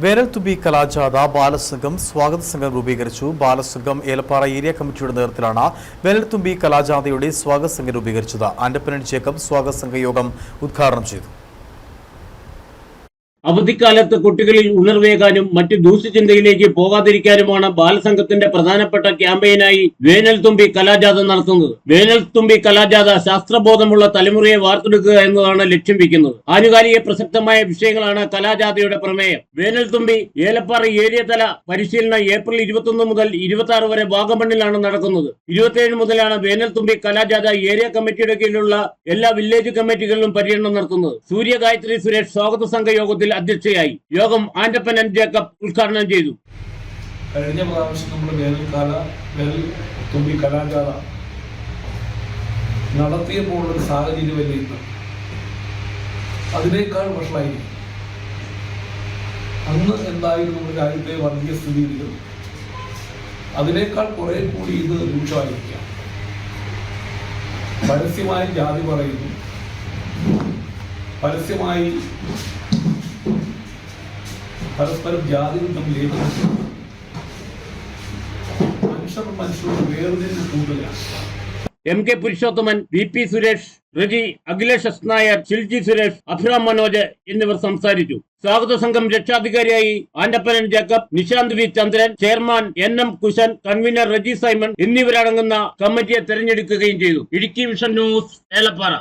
വേനൽത്തുമ്പി കലാജാഥ ബാലസംഘം സ്വാഗത സംഘം രൂപീകരിച്ചു. ബാലസംഘം ഏലപ്പാറ ഏരിയ കമ്മിറ്റിയുടെ നേതൃത്വത്തിലാണ് വേനൽത്തുമ്പി കലാജാഥയുടെ സ്വാഗത സംഘം രൂപീകരിച്ചത്. ആൻഡപ്പൻ ജേക്കബ് സ്വാഗത സംഘ യോഗം ഉദ്ഘാടനം ചെയ്തു. അവധിക്കാലത്ത് കുട്ടികളിൽ ഉണർവേകാനും മറ്റ് ദൂഷ്യചിന്തയിലേക്ക് പോകാതിരിക്കാനുമാണ് ബാലസംഘത്തിന്റെ പ്രധാനപ്പെട്ട ക്യാമ്പയിനായി വേനൽത്തുമ്പി കലാജാഥ നടത്തുന്നത്. വേനൽത്തുമ്പി കലാജാഥ ശാസ്ത്രബോധമുള്ള തലമുറയെ വാർത്തെടുക്കുക എന്നതാണ് ലക്ഷ്യം വെക്കുന്നത്. ആനുകാലിക പ്രസക്തമായ വിഷയങ്ങളാണ് കലാജാഥയുടെ പ്രമേയം. വേനൽത്തുമ്പി ഏലപ്പാറ ഏരിയ തല പരിശീലനം ഏപ്രിൽ 21 മുതൽ 26 വരെ വാഗമണ്ണിലാണ് നടക്കുന്നത്. 27 മുതലാണ് വേനൽത്തുമ്പി കലാജാഥ ഏരിയ കമ്മിറ്റിയുടെ കീഴിലുള്ള എല്ലാ വില്ലേജ് കമ്മിറ്റികളിലും പര്യടനം നടത്തുന്നത്. സൂര്യഗായത്രി സുരേഷ് സ്വാഗത സംഘ യോഗത്തിൽ അധ്യക്ഷയായി. യോഗം ആൻഡപ്പൻ ജേക്കബ് ഉദ്ഘാടനം ചെയ്തു. കഴിഞ്ഞ പ്രാവശ്യം നമ്മൾ വേനൽത്തുമ്പി കലാജാഥ നടത്തിയപ്പോഴുള്ളൊരു സാഹചര്യമല്ല ഇന്ന്. അതിനേക്കാൾ വഷളായിരിക്കും. അന്ന് എന്തായിരുന്നു നമ്മുടെ രാജ്യത്തെ വർഗീയ സ്ഥിതിഗതികൾ, അതിനേക്കാൾ കുറെ കൂടി ഇത് രൂക്ഷമായിരിക്കാം. പരസ്യമായി ജാതി പറയുന്നു, പരസ്യമായി പരസ്പരം ജാതികൾ തമ്മിൽ ഏറ്റുമുട്ടുന്നു, മനുഷ്യരോട് വേർതിരിഞ്ഞ് കൂട്ടുകയാണ്. MK Purushothaman, VP Suresh, Reji, Akhilesh S Nair, Shilji Suresh, Abhiram Manoj എന്നിവർ സംസാരിച്ചു. സ്വാഗത സംഘം രക്ഷാധികാരിയായി Andappan Jacob, Nishanth V Chandran, chairman NM Kushan, convener Reji Simon എന്നിവരടങ്ങുന്ന കമ്മിറ്റിയെ തെരഞ്ഞെടുക്കുകയും ചെയ്തു. Idukki Vision News, Elappara.